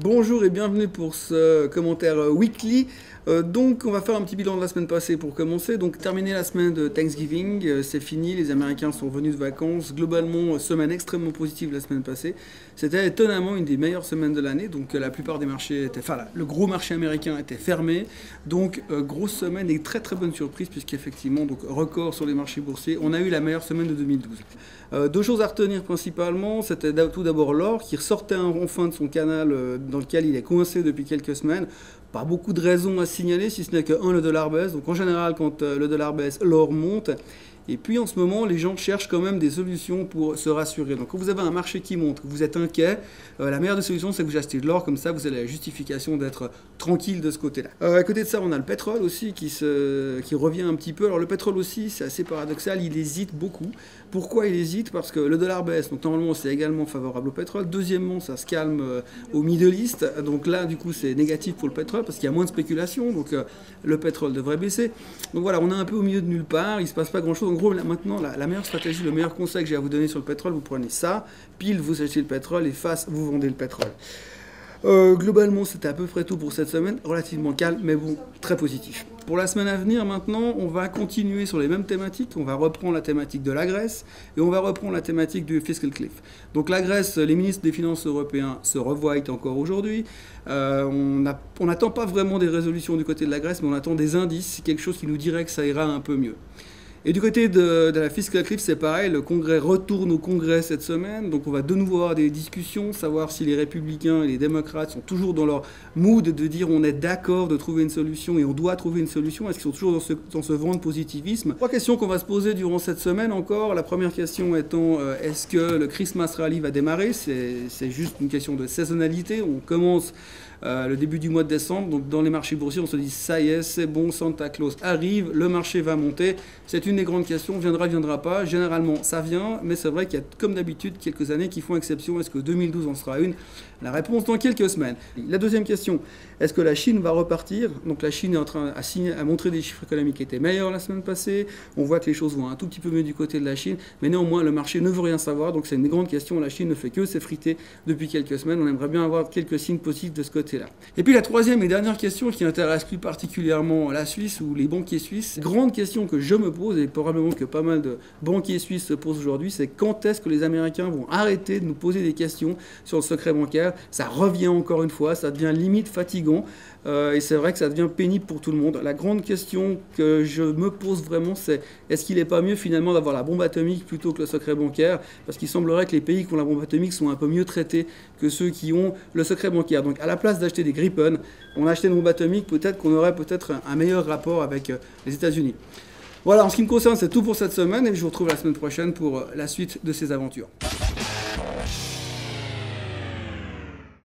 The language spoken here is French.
Bonjour et bienvenue pour ce commentaire weekly. Donc on va faire un petit bilan de la semaine passée pour commencer. Donc terminé la semaine de Thanksgiving, c'est fini, les Américains sont revenus de vacances. Globalement, semaine extrêmement positive la semaine passée. C'était étonnamment une des meilleures semaines de l'année. Donc la plupart des marchés étaient, le gros marché américain était fermé. Donc grosse semaine et très très bonne surprise puisqu'effectivement, donc record sur les marchés boursiers. On a eu la meilleure semaine de 2012. Deux choses à retenir principalement, c'était tout d'abord l'or qui ressortait enfin de son canal dans lequel il est coincé depuis quelques semaines. Pas beaucoup de raisons à signaler, si ce n'est que le dollar baisse. Donc en général, quand le dollar baisse, l'or monte. Et puis en ce moment, les gens cherchent quand même des solutions pour se rassurer. Donc quand vous avez un marché qui monte, que vous êtes inquiet, la meilleure des solutions, c'est que vous achetez de l'or, comme ça vous avez la justification d'être tranquille de ce côté-là. À côté de ça, on a le pétrole aussi qui revient un petit peu. Alors le pétrole aussi, c'est assez paradoxal, il hésite beaucoup. Pourquoi il hésite? Parce que le dollar baisse, donc normalement c'est également favorable au pétrole. Deuxièmement, ça se calme au Middle East, donc là du coup c'est négatif pour le pétrole parce qu'il y a moins de spéculation, donc le pétrole devrait baisser. Donc voilà, on est un peu au milieu de nulle part, il ne se passe pas grand-chose. En gros, là, maintenant, la meilleure stratégie, le meilleur conseil que j'ai à vous donner sur le pétrole, vous prenez ça, pile vous achetez le pétrole et face vous vendez le pétrole. Globalement, c'était à peu près tout pour cette semaine, relativement calme, mais bon, très positif. Pour la semaine à venir, maintenant, on va continuer sur les mêmes thématiques. On va reprendre la thématique de la Grèce et on va reprendre la thématique du fiscal cliff. Donc la Grèce, les ministres des Finances européens se revoient encore aujourd'hui. On n'attend pas vraiment des résolutions du côté de la Grèce, mais on attend des indices, quelque chose qui nous dirait que ça ira un peu mieux. Et du côté de la fiscal cliff, c'est pareil, le Congrès retourne au Congrès cette semaine, donc on va de nouveau avoir des discussions, savoir si les républicains et les démocrates sont toujours dans leur mood de dire on est d'accord de trouver une solution et on doit trouver une solution, est-ce qu'ils sont toujours dans ce vent de positivisme? Trois questions qu'on va se poser durant cette semaine encore. La première question étant, est-ce que le Christmas Rally va démarrer? C'est juste une question de saisonnalité, on commence le début du mois de décembre, donc dans les marchés boursiers, on se dit ça y est, c'est bon, Santa Claus arrive, le marché va monter. C'est une des grandes questions, viendra pas. Généralement, ça vient, mais c'est vrai qu'il y a, comme d'habitude, quelques années qui font exception. Est-ce que 2012 en sera une? La réponse dans quelques semaines. La deuxième question, est-ce que la Chine va repartir? Donc la Chine est en train à montrer des chiffres économiques qui étaient meilleurs la semaine passée. On voit que les choses vont un tout petit peu mieux du côté de la Chine, mais néanmoins, le marché ne veut rien savoir. Donc c'est une grande question. La Chine ne fait que s'effriter depuis quelques semaines. On aimerait bien avoir quelques signes positifs de ce côté-là. Et puis la troisième et dernière question qui intéresse plus particulièrement la Suisse ou les banquiers suisses, grande question que je me pose et probablement que pas mal de banquiers suisses se posent aujourd'hui, c'est quand est-ce que les Américains vont arrêter de nous poser des questions sur le secret bancaire? Ça revient encore une fois, ça devient limite fatigant et c'est vrai que ça devient pénible pour tout le monde. La grande question que je me pose vraiment, c'est est-ce qu'il n'est pas mieux finalement d'avoir la bombe atomique plutôt que le secret bancaire? Parce qu'il semblerait que les pays qui ont la bombe atomique sont un peu mieux traités que ceux qui ont le secret bancaire. Donc à la place d'acheter des Gripen, on a acheté une bombe atomique, peut-être qu'on aurait un meilleur rapport avec les États-Unis. Voilà, en ce qui me concerne, c'est tout pour cette semaine et je vous retrouve la semaine prochaine pour la suite de ces aventures.